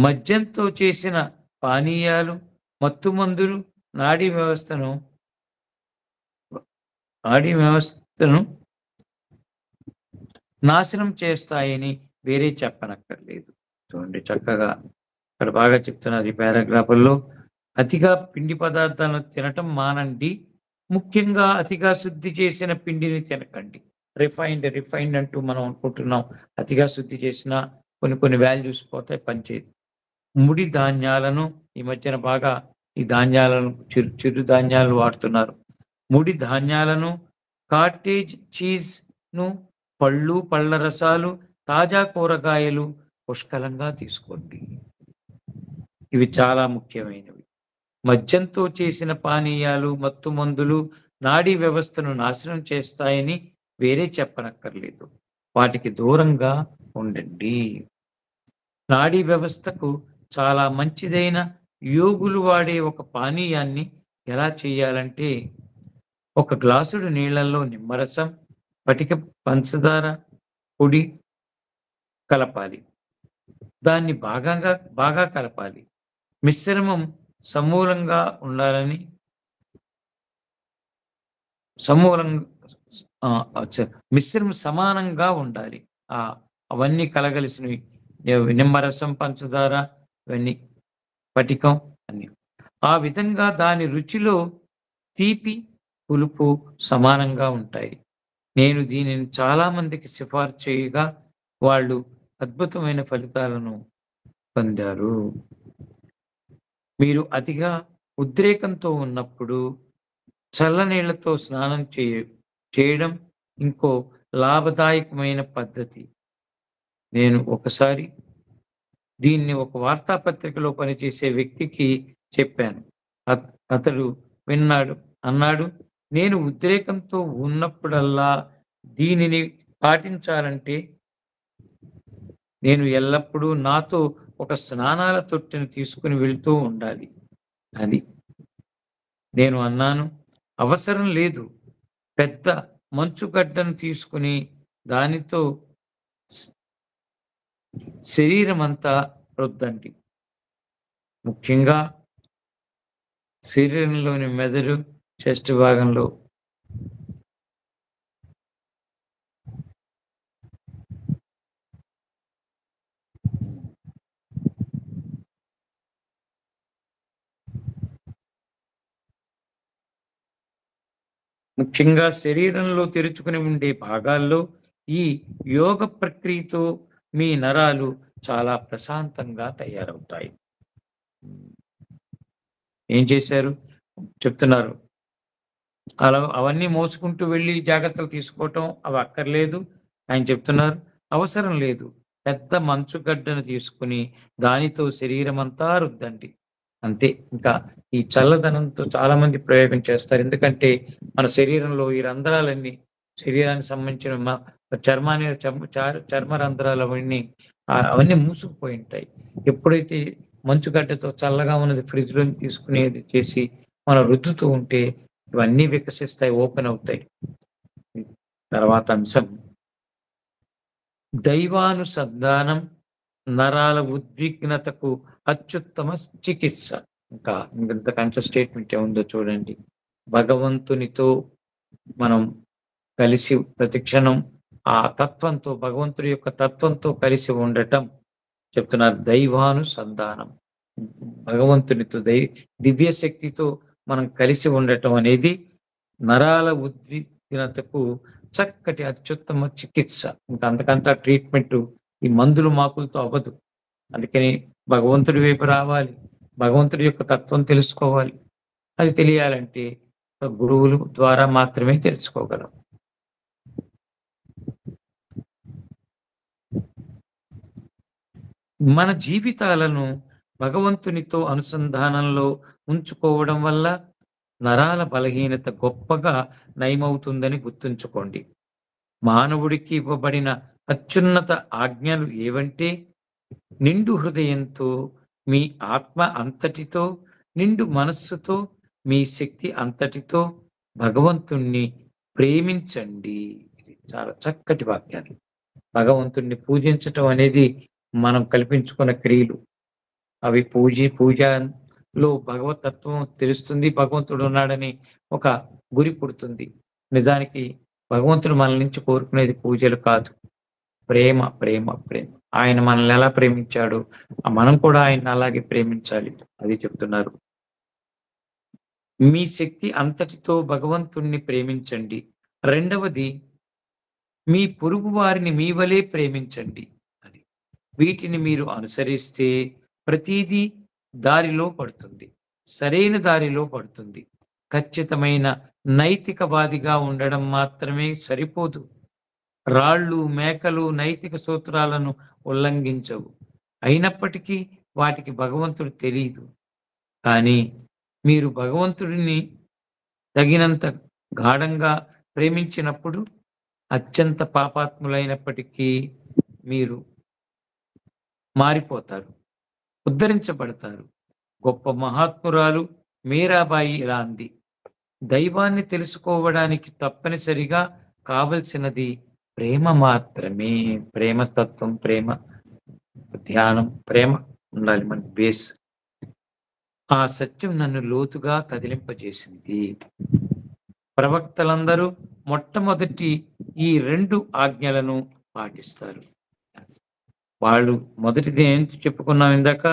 మద్యంతో చేసిన పానీయాలు, మత్తుమందులు నాడీ వ్యవస్థను నాడీ వ్యవస్థను నాశనం చేస్తాయని వేరే చెప్పనక్కర్లేదు. చూడండి చక్కగా ఇక్కడ బాగా చెప్తున్నారు ఈ పారాగ్రాఫుల్లో. అతిగా పిండి పదార్థాలను తినటం మానండి. ముఖ్యంగా అతిగా శుద్ధి చేసిన పిండిని తినకండి. రిఫైన్డ్ అంటూ మనం అనుకుంటున్నాం. అతిగా శుద్ధి చేసిన కొన్ని కొన్ని వాల్యూస్ పోతాయి, పనిచేయదు. ముడి ధాన్యాలను ఈ మధ్యన బాగా ఈ ధాన్యాలను చిరు ధాన్యాలు వాడుతున్నారు. ముడి ధాన్యాలను, కాటేజ్ చీజ్‌ను, పళ్ళు, పళ్ళ రసాలు, తాజా కూరగాయలు పుష్కలంగా తీసుకోండి. ఇవి చాలా ముఖ్యమైనవి. మద్యంతో చేసిన పానీయాలు, మత్తుమందులు నాడీ వ్యవస్థను నాశనం చేస్తాయని వేరే చెప్పనక్కర్లేదు. వాటికి దూరంగా ఉండండి. నాడీ వ్యవస్థకు చాలా మంచిదైన యోగులు వాడే ఒక పానీయాన్ని ఎలా చేయాలంటే, ఒక గ్లాసుడు నీళ్లలో నిమ్మరసం, పటిక పంచదార పొడి కలపాలి. దాన్ని బాగా కలపాలి. మిశ్రమం సమూలంగా ఉండాలని సమూలం మిశ్రమం సమానంగా ఉండాలి. అవన్నీ కలగలిసినవి నిమ్మరసం, పంచదార, ఇవన్నీ పటికం అన్ని. ఆ విధంగా దాని రుచిలో తీపి, పులుపు సమానంగా ఉంటాయి. నేను దీనిని చాలా మందికి సిఫార్సు చేయగా వాళ్ళు అద్భుతమైన ఫలితాలను పొందారు. మీరు అతిగా ఉద్రేకంతో ఉన్నప్పుడు చల్లనీళ్లతో స్నానం చేయడం ఇంకో లాభదాయకమైన పద్ధతి. నేను ఒకసారి దీన్ని ఒక వార్తాపత్రికలో పనిచేసే వ్యక్తికి చెప్పాను. అతడు అన్నాడు, నేను ఉద్రేకంతో ఉన్నప్పుడల్లా దీనిని పాటించాలంటే నేను ఎల్లప్పుడూ నాతో ఒక స్నానాల తొట్టెను తీసుకుని వెళ్తూ ఉండాలి. అది నేను అన్నాను, అవసరం లేదు. పెద్ద మంచుగడ్డను తీసుకుని దానితో శరీరమంతా రుద్దండి. ముఖ్యంగా శరీరంలోని మెదడు, చెస్ట్ భాగంలో. ముఖ్యంగా శరీరంలో తెరుచుకుని ఉండే భాగాల్లో ఈ యోగ ప్రక్రియతో మీ నరాలు చాలా ప్రశాంతంగా తయారవుతాయి. ఏం చేశారు చెప్తున్నారు. అవన్నీ మోసుకుంటూ వెళ్ళి జాగ్రత్తలు తీసుకోవటం అవి అక్కర్లేదు. ఆయన చెప్తున్నారు, అవసరం లేదు. పెద్ద మంచుగడ్డను తీసుకుని దానితో శరీరం అంతా రుద్దండి. అంతే. ఇంకా ఈ చల్లదనంతో చాలా మంది ప్రయోగం చేస్తారు. ఎందుకంటే మన శరీరంలో ఈ రంధ్రాలన్నీ, శరీరానికి సంబంధించిన చర్మ రంధ్రాలు అవన్నీ మూసుకుపోయి ఉంటాయి. ఎప్పుడైతే మంచుగడ్డతో చల్లగా ఉన్నది ఫ్రిడ్జ్‌లో తీసుకునేది చేసి మనం రుద్దుతూ ఉంటే ఇవన్నీ వికసిస్తాయి, ఓపెన్ అవుతాయి. తర్వాత అంశం దైవానుసంధానం నరాల ఉద్విగ్నతకు అత్యుత్తమ చికిత్స. ఇంకా ఇంతకంటే స్టేట్మెంట్ ఏముందో చూడండి. భగవంతునితో మనం కలిసి ప్రతిక్షణం ఆ తత్వంతో, భగవంతుడి యొక్క తత్వంతో కలిసి ఉండటం చెప్తున్నారు. దైవానుసంధానం, భగవంతునితో దివ్య శక్తితో మనం కలిసి ఉండటం అనేది నరాల ఉద్విగ్నతకు చక్కటి అత్యుత్తమ చికిత్స. ఇంకా అంతకంతా ట్రీట్మెంట్ ఈ మందులు మాకులతో అవ్వదు. అందుకని భగవంతుడి వైపు రావాలి, భగవంతుడి యొక్క తత్వం తెలుసుకోవాలి. అది తెలియాలంటే గురువులు ద్వారా మాత్రమే తెలుసుకోగలం. మన జీవితాలను భగవంతునితో అనుసంధానంలో ఉంచుకోవడం వల్ల నరాల బలహీనత గొప్పగా నయమవుతుందని గుర్తుంచుకోండి. మానవుడికి ఇవ్వబడిన అత్యున్నత ఆజ్ఞలు ఏవంటే, నిండు హృదయంతో మీ ఆత్మ అంతటితో, నిండు మనస్సుతో, మీ శక్తి అంతటితో భగవంతుణ్ణి ప్రేమించండి. ఇది చాలా చక్కటి వాక్యాలు. భగవంతుణ్ణి పూజించటం అనేది మనం కల్పించుకున్న క్రియలు. అవి పూజలో భగవతత్వం తెలుస్తుంది. భగవంతుడు ఉన్నాడని ఒక గురి పుడుతుంది. నిజానికి భగవంతుడు మన నుంచి కోరుకునేది పూజలు కాదు. ప్రేమ, ప్రేమ, ప్రేమ. ఆయన మనల్ని ఎలా ప్రేమించాడో మనం కూడా ఆయన్ని అలాగే ప్రేమించాలి. అది చెప్తున్నారు. మీ శక్తి అంతటితో భగవంతుణ్ణి ప్రేమించండి. రెండవది, మీ పొరుగు వారిని మీ వలే ప్రేమించండి. అది. వీటిని మీరు అనుసరిస్తే ప్రతీదీ దారిలో పడుతుంది. సరైన దారిలో పడుతుంది. ఖచ్చితమైన నైతికవాదిగా ఉండడం మాత్రమే సరిపోదు. రాళ్ళు, మేకలు నైతిక సూత్రాలను ఉల్లంఘించవు. అయినప్పటికీ వాటికి భగవంతుడు తెలీదు. కానీ మీరు భగవంతుడిని తగినంత గాఢంగా ప్రేమించినప్పుడు అత్యంత పాపాత్ములైనప్పటికీ మీరు మారిపోతారు, ఉద్ధరించబడతారు. గొప్ప మహాత్మురాలు మీరాబాయి ఇలా అంది, దైవాన్ని తెలుసుకోవడానికి తప్పనిసరిగా కావలసినది ప్రేమ మాత్రమే. ప్రేమ తత్వం, ప్రేమ ధ్యానం, ప్రేమ ఉండాలి మన బేస్. ఆ సత్యం నన్ను లోతుగా కదిలింపజేసింది. ప్రవక్తలందరూ మొట్టమొదటి ఈ 2 ఆజ్ఞలను పాటిస్తారు. వాళ్ళు మొదటిది ఏం చెప్పుకున్నాం ఇందాక?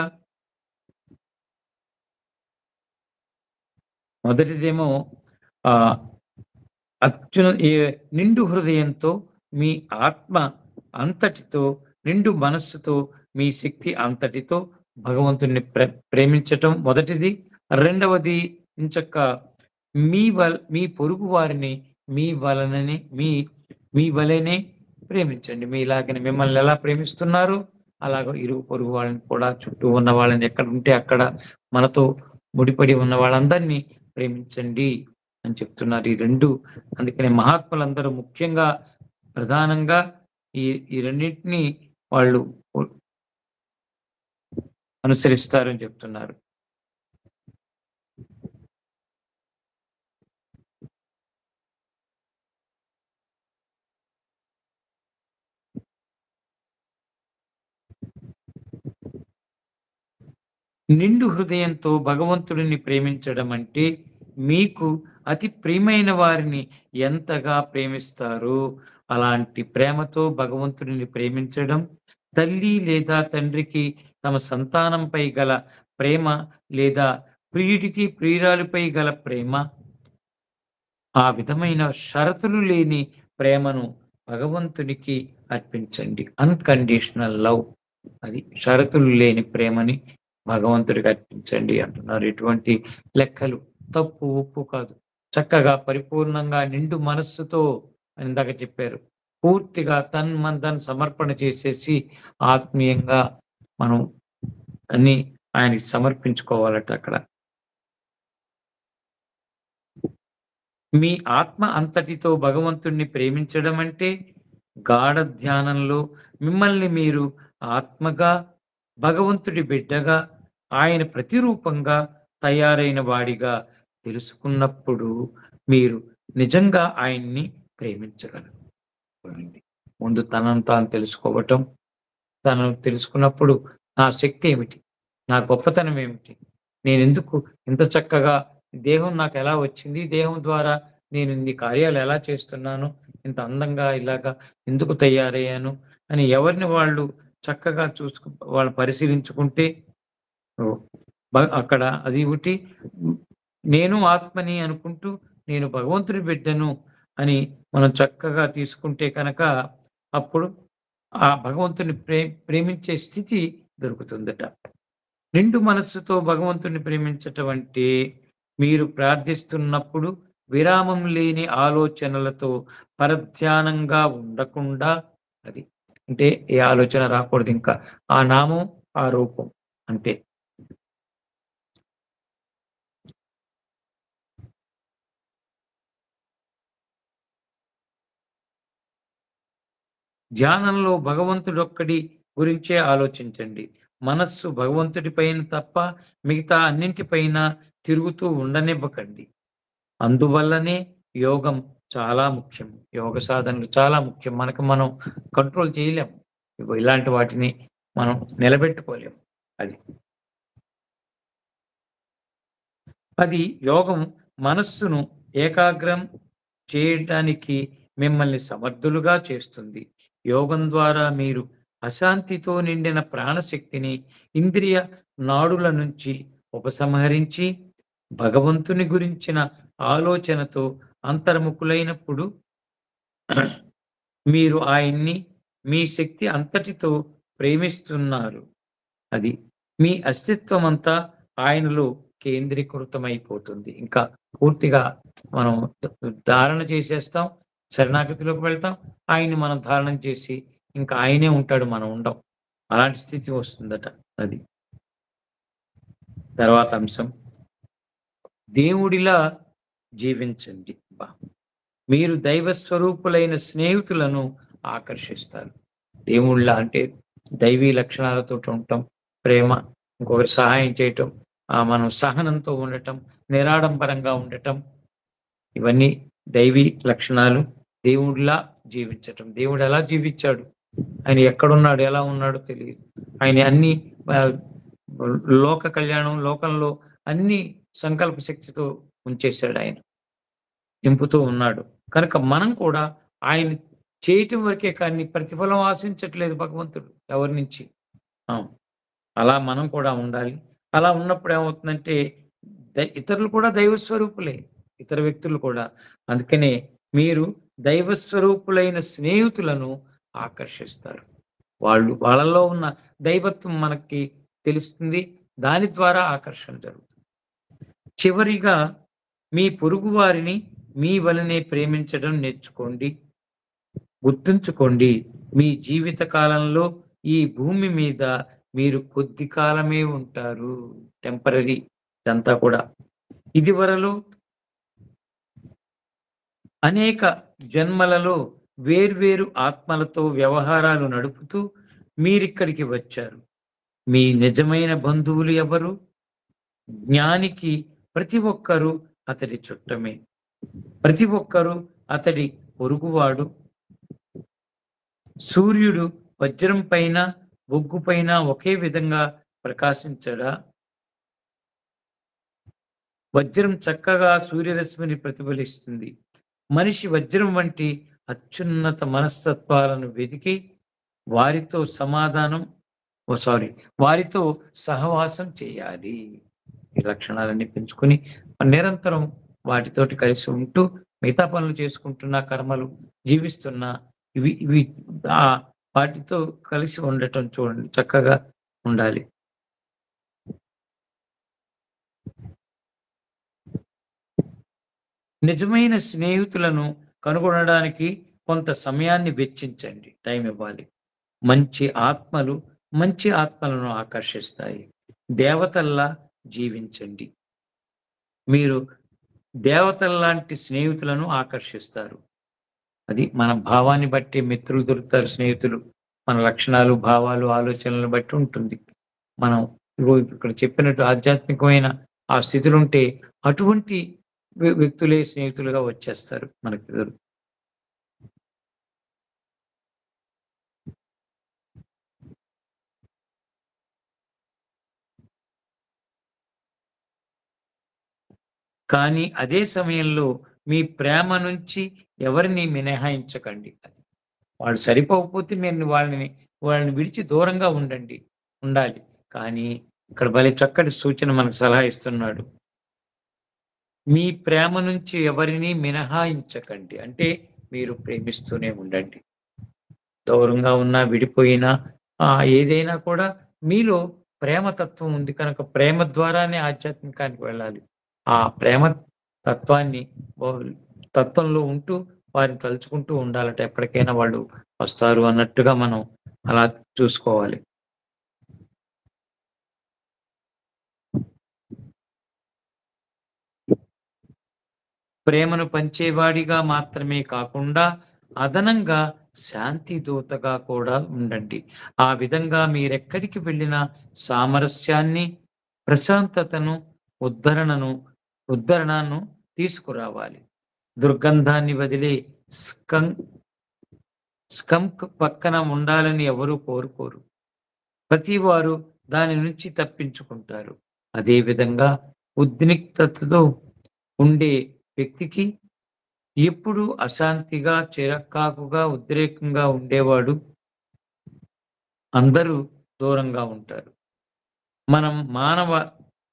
మొదటిదేమో నిండు హృదయంతో మీ ఆత్మ అంతటితో, నిండు మనస్సుతో, మీ శక్తి అంతటితో భగవంతుణ్ణి ప్రేమించటం మొదటిది. రెండవది ఇంచక్క మీ పొరుగు వారిని మీ వలెనే ప్రేమించండి. మీలాగని మిమ్మల్ని ఎలా ప్రేమిస్తున్నారు అలాగ ఇరుగు పొరుగు వాళ్ళని కూడా, చుట్టూ ఉన్న వాళ్ళని, ఎక్కడ ఉంటే అక్కడ మనతో ముడిపడి ఉన్న వాళ్ళందరినీ ప్రేమించండి అని చెప్తున్నారు. ఈ 2 అందుకనే మహాత్ములందరూ ముఖ్యంగా ప్రధానంగా ఈ రెండింటిని వాళ్ళు అనుసరిస్తారని చెప్తున్నారు. నిండు హృదయంతో భగవంతుడిని ప్రేమించడం అంటే మీకు అతి ప్రియమైన వారిని ఎంతగా ప్రేమిస్తారో అలాంటి ప్రేమతో భగవంతుడిని ప్రేమించడం. తల్లి లేదా తండ్రికి తమ సంతానంపై గల ప్రేమ, లేదా ప్రియుడికి ప్రియురాలిపై గల ప్రేమ, ఆ విధమైన షరతులు లేని ప్రేమను భగవంతునికి అర్పించండి. Unconditional love. అది షరతులు లేని ప్రేమని భగవంతుడికి అర్పించండి అంటున్నారు. ఎటువంటి లెక్కలు, తప్పు ఒప్పు కాదు. చక్కగా పరిపూర్ణంగా నిండు మనస్సుతో ఇందాక చెప్పారు, పూర్తిగా తన్మన్ సమర్పణ చేసేసి ఆత్మీయంగా మనం అన్ని ఆయనకి సమర్పించుకోవాలట. అక్కడ మీ ఆత్మ అంతటితో భగవంతుణ్ణి ప్రేమించడం అంటే గాఢ ధ్యానంలో మిమ్మల్ని మీరు ఆత్మగా, భగవంతుడి బిడ్డగా, ఆయన ప్రతిరూపంగా తయారైన వాడిగా తెలుసుకున్నప్పుడు మీరు నిజంగా ఆయన్ని ప్రేమించగలరు. ముందు తనను తాను తెలుసుకోవటం. తనను తెలుసుకున్నప్పుడు నా శక్తి ఏమిటి, నా గొప్పతనం ఏమిటి, నేనెందుకు ఇంత చక్కగా, దేహం నాకు ఎలా వచ్చింది, దేహం ద్వారా నేను ఇన్ని కార్యాలు ఎలా చేస్తున్నాను, ఇంత అందంగా ఇలాగా ఎందుకు తయారయ్యాను అని ఎవరిని వాళ్ళు చక్కగా వాళ్ళు పరిశీలించుకుంటే అక్కడ అది ఒకటి. నేను ఆత్మని అనుకుంటూ నేను భగవంతుడి బిడ్డను అని మనం చక్కగా తీసుకుంటే కనుక అప్పుడు ఆ భగవంతుని ప్రేమించే స్థితి దొరుకుతుందట. నిండు మనస్సుతో భగవంతుని ప్రేమించటం అంటే మీరు ప్రార్థిస్తున్నప్పుడు విరామం లేని ఆలోచనలతో పరధ్యానంగా ఉండకుండా, అది అంటే ఏ ఆలోచన రాకూడదు. ఇంకా ఆ నామం ఆ రూపం అంతే. ధ్యానంలో భగవంతుడొక్కడి గురించే ఆలోచించండి. మనస్సు భగవంతుడి పైన తప్ప మిగతా అన్నింటిపైన తిరుగుతూ ఉండనివ్వకండి. అందువల్లనే యోగం చాలా ముఖ్యం. యోగ సాధనలు చాలా ముఖ్యం. మనకు మనం కంట్రోల్ చేయలేం. ఇగో ఇలాంటి వాటిని మనం నిలబెట్టుకోలేం. అది. అది యోగం మనస్సును ఏకాగ్రం చేయడానికి మిమ్మల్ని సమర్థులుగా చేస్తుంది. యోగం ద్వారా మీరు అశాంతితో నిండిన ప్రాణశక్తిని ఇంద్రియ నాడుల నుంచి ఉపసంహరించి భగవంతుని గురించిన ఆలోచనతో అంతర్ముఖులైనప్పుడు మీరు ఆయన్ని మీ శక్తి అంతటితో ప్రేమిస్తున్నారు. అది మీ అస్తిత్వం అంతా ఆయనలో కేంద్రీకృతమైపోతుంది. ఇంకా పూర్తిగా మనం ధారణ చేసేస్తాం. శరణాగతిలోకి వెళ్తాం. ఆయన్ని మనం ధారణం చేసి ఇంకా ఆయనే ఉంటాడు. మనం ఉండం. అలాంటి స్థితి వస్తుందట. అది. తర్వాత అంశం. దేవుడిలా జీవించండి. మీరు దైవ స్వరూపులైన స్నేహితులను ఆకర్షిస్తారు. దేవుళ్ళ అంటే దైవీ లక్షణాలతో ఉండటం, ప్రేమ, ఇంకొకరి సహాయం చేయటం, మనం సహనంతో ఉండటం, నిరాడంబరంగా ఉండటం, ఇవన్నీ దైవీ లక్షణాలు. దేవుడిలా జీవించటం. దేవుడు ఎలా జీవించాడు? ఆయన ఎక్కడున్నాడు? ఎలా ఉన్నాడో తెలియదు. ఆయన అన్ని లోక కళ్యాణం, లోకంలో అన్ని సంకల్ప శక్తితో ఉంచేశాడు. ఆయన నింపుతూ ఉన్నాడు. కనుక మనం కూడా ఆయన చేయటం వరకే కానీ ప్రతిఫలం ఆశించట్లేదు భగవంతుడు ఎవరి నుంచి. అలా మనం కూడా ఉండాలి. అలా ఉన్నప్పుడు ఏమవుతుందంటే ఇతరులు కూడా దైవ స్వరూపులే. ఇతర వ్యక్తులు కూడా. అందుకనే మీరు దైవ స్వరూపులైన స్నేహితులను ఆకర్షిస్తారు. వాళ్ళలో ఉన్న దైవత్వం మనకి తెలుస్తుంది. దాని ద్వారా ఆకర్షణ జరుగుతుంది. చివరిగా మీ పొరుగు వారిని మీ వలనే ప్రేమించడం నేర్చుకోండి. గుర్తుంచుకోండి, మీ జీవిత కాలంలో ఈ భూమి మీద మీరు కొద్ది కాలమే ఉంటారు. టెంపరరీ ఇదంతా కూడా. ఇదివరలో అనేక జన్మలలో వేర్వేరు ఆత్మలతో వ్యవహారాలు నడుపుతూ మీరిక్కడికి వచ్చారు. మీ నిజమైన బంధువులు ఎవరు? జ్ఞానికి ప్రతి ఒక్కరూ అతడి చుట్టమే. ప్రతి ఒక్కరూ అతడి పొరుగువాడు. సూర్యుడు వజ్రం పైన, బొగ్గు పైన ఒకే విధంగా ప్రకాశించడా? వజ్రం చక్కగా సూర్యరశ్మిని ప్రతిఫలిస్తుంది. మనిషి వజ్రం వంటి అత్యున్నత మనస్తత్వాలను వెతికి వారితో వారితో సహవాసం చేయాలి. ఈ లక్షణాలన్నీ పెంచుకొని నిరంతరం వాటితోటి కలిసి ఉంటూ మిగతా పనులు చేసుకుంటున్న, కర్మలు జీవిస్తున్న, ఇవి వాటితో కలిసి ఉండటం చూడండి. చక్కగా ఉండాలి. నిజమైన స్నేహితులను కనుగొనడానికి కొంత సమయాన్ని వెచ్చించండి. టైం ఇవ్వాలి. మంచి ఆత్మలను ఆకర్షిస్తాయి. దేవతల్లా జీవించండి. మీరు దేవతల్లాంటి స్నేహితులను ఆకర్షిస్తారు. అది మన భావాన్ని బట్టి మిత్రులు దొరుకుతారు. స్నేహితులు మన లక్షణాలు, భావాలు, ఆలోచనలను బట్టి ఉంటుంది. మనం ఇక్కడ చెప్పినట్టు ఆధ్యాత్మికమైన ఆ స్థితులుంటే అటువంటి వ్యక్తులే స్నేహితులుగా వచ్చేస్తారు మనకి. కానీ అదే సమయంలో మీ ప్రేమ నుంచి ఎవరిని మినహాయించకండి. అది వాళ్ళు సరిపోకపోతే మీరు వాళ్ళని విడిచి దూరంగా ఉండాలి. కానీ ఇక్కడ భలే చక్కటి సూచన మనకు సలహా ఇస్తున్నాడు. మీ ప్రేమ నుంచి ఎవరిని మినహాయించకండి. అంటే మీరు ప్రేమిస్తూనే ఉండండి. దూరంగా ఉన్నా, విడిపోయినా, ఏదైనా కూడా మీలో ప్రేమ తత్వం ఉంది కనుక ప్రేమ ద్వారానే ఆధ్యాత్మికానికి వెళ్ళాలి. ఆ ప్రేమ తత్వంలో ఉంటూ వారిని తలుచుకుంటూ ఉండాలట. ఎప్పటికైనా వాళ్ళు వస్తారు అన్నట్టుగా మనం అలా చూసుకోవాలి. ప్రేమను పంచేవాడిగా మాత్రమే కాకుండా అదనంగా శాంతి దూతగా కూడా ఉండండి. ఆ విధంగా మీరెక్కడికి వెళ్ళినా సామరస్యాన్ని, ప్రశాంతతను, ఉద్ధరణను ఉద్ధరణను తీసుకురావాలి. దుర్గంధాన్ని వదిలే స్కంక్ స్కంక్ పక్కన ఉండాలని ఎవరూ కోరుకోరు. ప్రతివారు దాని నుంచి తప్పించుకుంటారు. అదేవిధంగా ఉద్రిక్తతతో ఉండే వ్యక్తికి ఎప్పుడూ అశాంతిగా, చిరాకుగా, ఉద్రేకంగా ఉండేవాడు అందరూ దూరంగా ఉంటారు. మనం మానవ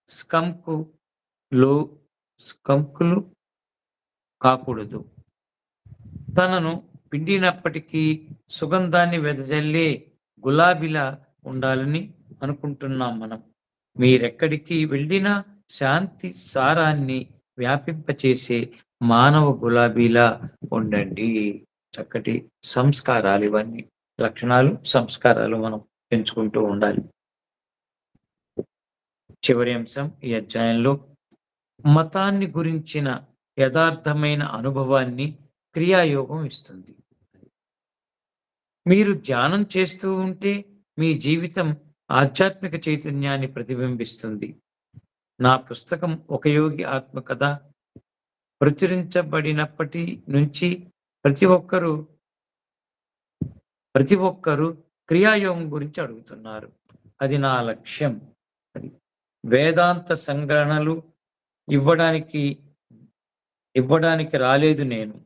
స్కంకులో స్కంకులు కాకూడదు. తనను పిండినప్పటికీ సుగంధాన్ని వెదజల్లే గులాబీలా ఉండాలని అనుకుంటున్నాం మనం. మీరెక్కడికి వెళ్ళినా శాంతి సారాన్ని వ్యాపింపచేసే మానవ గులాబీలా ఉండండి. చక్కటి సంస్కారాలు ఇవన్నీ. లక్షణాలు, సంస్కారాలు మనం పెంచుకుంటూ ఉండాలి. చివరి అంశం ఈ అధ్యాయంలో మతాన్ని గురించిన యథార్థమైన అనుభవాన్ని క్రియాయోగం ఇస్తుంది. మీరు ధ్యానం చేస్తూ ఉంటే మీ జీవితం ఆధ్యాత్మిక చైతన్యాన్ని ప్రతిబింబిస్తుంది. నా పుస్తకం ఒక యోగి ఆత్మకథ ప్రచురించబడినప్పటి నుంచి ప్రతి ఒక్కరూ క్రియాయోగం గురించి అడుగుతున్నారు. అది నా లక్ష్యం. అది వేదాంత సంగ్రహణలు ఇవ్వడానికి రాలేదు నేను.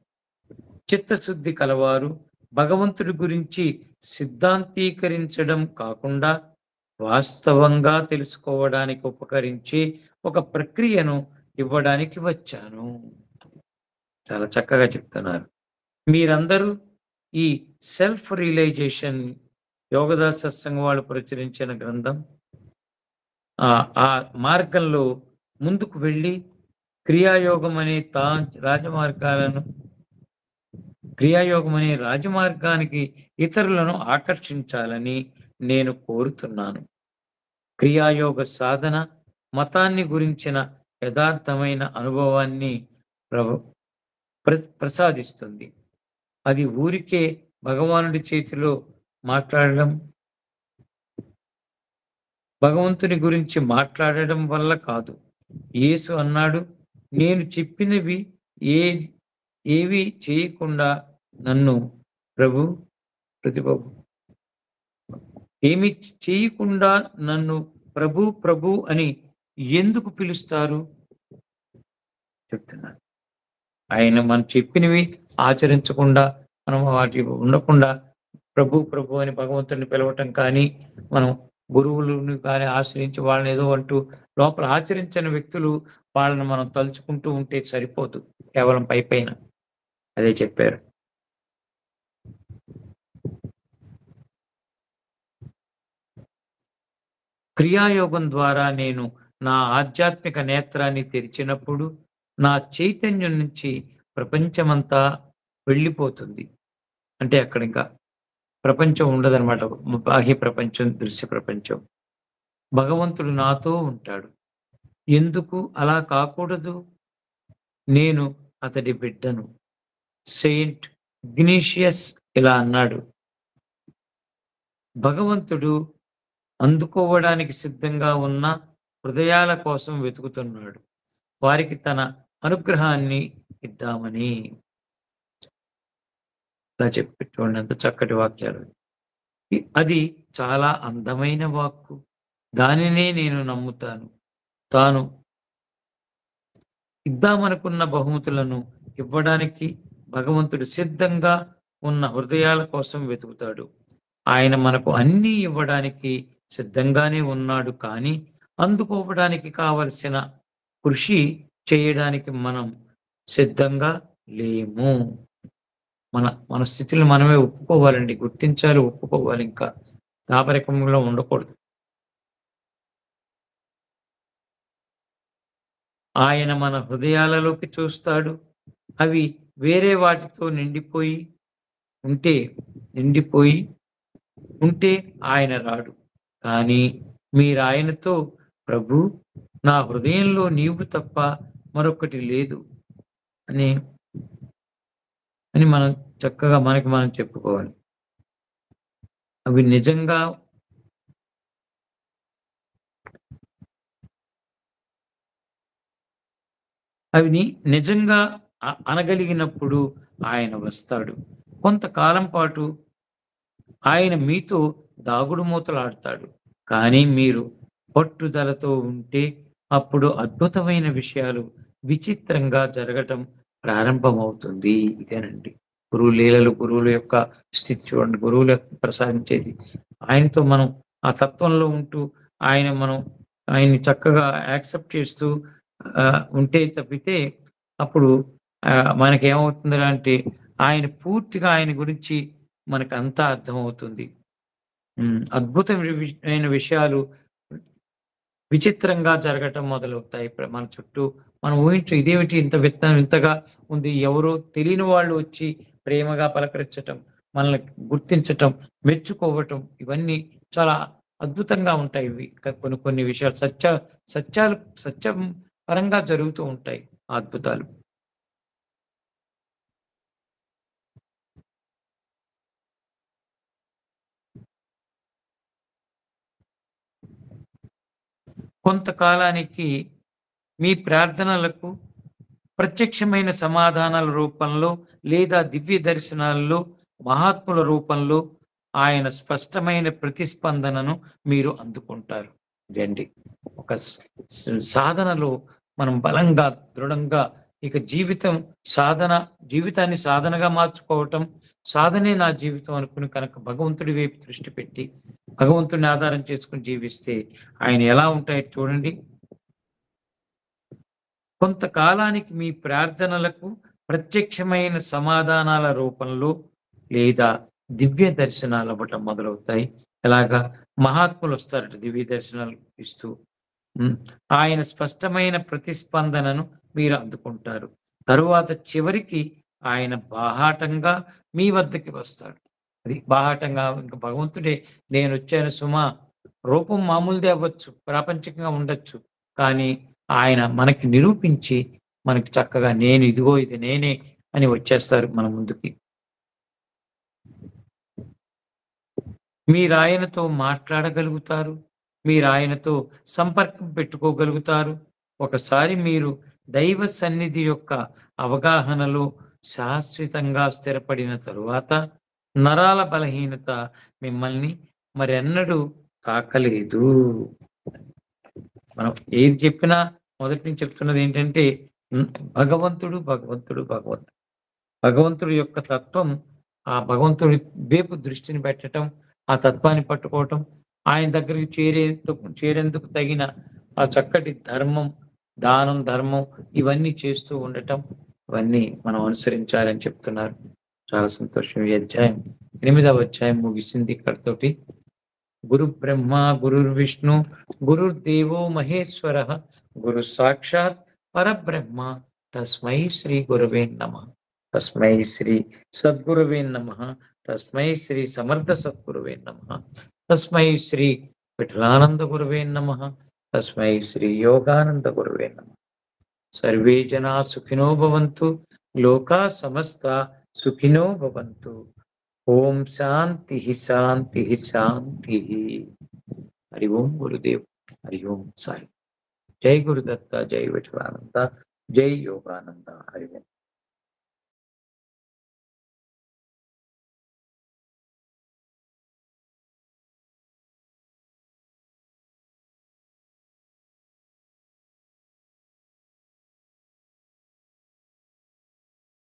చిత్తశుద్ధి కలవారు భగవంతుడి గురించి సిద్ధాంతీకరించడం కాకుండా వాస్తవంగా తెలుసుకోవడానికి ఉపకరించే ఒక ప్రక్రియను ఇవ్వడానికి వచ్చాను. చాలా చక్కగా చెప్తున్నారు. మీరందరూ ఈ సెల్ఫ్ రియలైజేషన్ యోగదాస్ సత్సంగం వాళ్ళు ప్రచురించిన గ్రంథం ఆ మార్గంలో ముందుకు వెళ్ళి క్రియాయోగం అనే రాజమార్గానికి ఇతరులను ఆకర్షించాలని నేను కోరుతున్నాను. క్రియాయోగ సాధన మతాన్ని గురించిన యథార్థమైన అనుభవాన్ని ప్రసాదిస్తుంది. అది ఊరికే భగవానుడి చేతిలో భగవంతుని గురించి మాట్లాడడం వల్ల కాదు. యేసు అన్నాడు, నేను చెప్పినవి ఏవి చేయకుండా నన్ను ఏమి చేయకుండా నన్ను ప్రభు అని ఎందుకు పిలుస్తారు చెప్తున్నాను. ఆయన మనం చెప్పినవి ఆచరించకుండా, మనం వాటి ఉండకుండా ప్రభు అని భగవంతుడిని పిలవటం కానీ, మనం గురువులను కానీ ఆశ్రయించి వాళ్ళని ఏదో అంటూ లోపల ఆచరించని వ్యక్తులు వాళ్ళని మనం తలుచుకుంటూ ఉంటే సరిపోదు. కేవలం పైన అదే చెప్పారు. క్రియాయోగం ద్వారా నేను నా ఆధ్యాత్మిక నేత్రాన్ని తెరిచినప్పుడు నా చైతన్యం నుంచి ప్రపంచమంతా వెళ్ళిపోతుంది. అంటే అక్కడ ఇంకా ప్రపంచం ఉండదన్నమాట. బాహ్య ప్రపంచం, దృశ్య ప్రపంచం. భగవంతుడు నాతో ఉంటాడు. ఎందుకు అలా కాకూడదు? నేను అతడి బిడ్డను. సెయింట్ ఇగ్నీషియస్ ఇలా అన్నాడు, భగవంతుడు అందుకోవడానికి సిద్ధంగా ఉన్న హృదయాల కోసం వెతుకుతున్నాడు. వారికి తన అనుగ్రహాన్ని ఇద్దామని. ఇలా చెప్పి చూడండి ఎంత చక్కటి వాక్యాలు. అది చాలా అందమైన వాక్కు. దానినే నేను నమ్ముతాను. తాను ఇద్దామనుకున్న బహుమతులను ఇవ్వడానికి భగవంతుడు సిద్ధంగా ఉన్న హృదయాల కోసం వెతుకుతాడు. ఆయన మనకు అన్నీ ఇవ్వడానికి సిద్ధంగానే ఉన్నాడు. కానీ అందుకోవడానికి కావలసిన కృషి చేయడానికి మనం సిద్ధంగా లేము. మన స్థితిని మనమే ఒప్పుకోవాలండి. గుర్తించాలి, ఒప్పుకోవాలి. ఇంకా దాపరికంలో ఉండకూడదు. ఆయన మన హృదయాలలోకి చూస్తాడు. అవి వేరే వాటితో నిండిపోయి ఉంటే ఆయన రాడు. కానీ మీరాయనతో, ప్రభు, నా హృదయంలో నీవు తప్ప మరొకటి లేదు అని అని మనం చక్కగా మనకి మనం చెప్పుకోవాలి. అవి నిజంగా నిజంగా అనగలిగినప్పుడు ఆయన వస్తాడు. కొంతకాలం పాటు ఆయన మీతో దాగుడుమూతలాడతాడు. కానీ మీరు పట్టుదలతో ఉంటే అప్పుడు అద్భుతమైన విషయాలు విచిత్రంగా జరగటం ప్రారంభమవుతుంది. ఇదేనండి. గురువు లీలలు, గురువుల యొక్క స్థితి చూడండి. గురువులకు ప్రసాదించేది. ఆయనతో మనం ఆ తత్వంలో ఉంటూ మనం ఆయన్ని చక్కగా యాక్సెప్ట్ చేస్తూ ఉంటే తప్పితే అప్పుడు మనకేమవుతుందిరా అంటే ఆయన పూర్తిగా ఆయన గురించి మనకంతా అర్థమవుతుంది. అద్భుతమైన విషయాలు విచిత్రంగా జరగటం మొదలవుతాయి. మన చుట్టూ మనం ఇదేమిటి ఇంత వింతగా ఉంది. ఎవరో తెలియని వాళ్ళు వచ్చి ప్రేమగా పలకరించటం, మనల్ని గుర్తించటం, మెచ్చుకోవటం ఇవన్నీ చాలా అద్భుతంగా ఉంటాయి. ఇవి కొన్ని విషయాలు సత్యం పరంగా జరుగుతూ ఉంటాయి ఆ అద్భుతాలు. కొంతకాలానికి మీ ప్రార్థనలకు ప్రత్యక్షమైన సమాధానాల రూపంలో లేదా దివ్య దర్శనాల్లో, మహాత్ముల రూపంలో ఆయన స్పష్టమైన ప్రతిస్పందనను మీరు అందుకుంటారు. ఇదండి ఒక సాధనలో మనం బలంగా, దృఢంగా ఇక జీవితాన్ని సాధనగా మార్చుకోవటం, సాధనే నా జీవితం అనుకుని కనుక భగవంతుడి వైపు దృష్టి పెట్టి భగవంతుడిని ఆధారం చేసుకుని జీవిస్తే ఆయన ఎలా ఉంటాయో చూడండి. కొంతకాలానికి మీ ప్రార్థనలకు ప్రత్యక్షమైన సమాధానాల రూపంలో లేదా దివ్య దర్శనాలు అవ్వటం మొదలవుతాయి. ఎలాగా మహాత్ములు వస్తారట దివ్య దర్శనాలు ఇస్తూ. ఆయన స్పష్టమైన ప్రతిస్పందనను మీరు అందుకుంటారు. తరువాత చివరికి ఆయన బాహాటంగా మీ వద్దకి వస్తాడు. అది బాహాటంగా ఇంకా భగవంతుడే నేను వచ్చాను సుమా. రూపం మామూలుదే అవ్వచ్చు, ప్రాపంచికంగా ఉండొచ్చు. కానీ ఆయన మనకి నిరూపించి మనకి చక్కగా నేను ఇదిగో ఇది నేనే అని వచ్చేస్తారు మన ముందుకి. మీరాయనతో మాట్లాడగలుగుతారు. మీరాయనతో సంపర్కం పెట్టుకోగలుగుతారు. ఒకసారి మీరు దైవ సన్నిధి యొక్క అవగాహనలో శాశ్వతంగా స్థిరపడిన తరువాత నరాల బలహీనత మిమ్మల్ని మరెన్నడూ తాకలేదు. మనం ఏది చెప్పినా మొదటి నుంచి చెప్తున్నది ఏంటంటే భగవంతుడు భగవంతుడు భగవంతుడు భగవంతుడి యొక్క తత్వం, ఆ భగవంతుడి వైపు దృష్టిని పెట్టడం, ఆ తత్వాన్ని పట్టుకోవటం, ఆయన దగ్గరికి చేరేందుకు తగిన ఆ చక్కటి దానం ధర్మం ఇవన్నీ చేస్తూ ఉండటం, ఇవన్నీ మనం అనుసరించాలని చెప్తున్నారు. చాలా సంతోషం. ఈ అధ్యాయం 8వ అధ్యాయం ముగిసింది ఇక్కడితోటి. గురు బ్రహ్మ గురుర్విష్ణు గురుర్దేవో మహేశ్వర గురు సాక్షాత్ పరబ్రహ్మ తస్మై శ్రీ గురవే నమః. తస్మై శ్రీ సద్గురవే నమః. తస్మై శ్రీ సమర్థ సద్గురవే నమః. తస్మై శ్రీ విఠలానంద గురవే నమః. తస్మై శ్రీ యోగానంద గురవే నమః. సర్వే జనా సుఖినో భవంతు. లోకా సమస్త సుఖినో భవంతు. ఓం శాంతి శాంతి శాంతి. హరి ఓం గురుదేవ్. హరి ఓం సాయి. జై గురుదత్త. జై విఠలానంద. జై యోగానంద. హరి ఓం.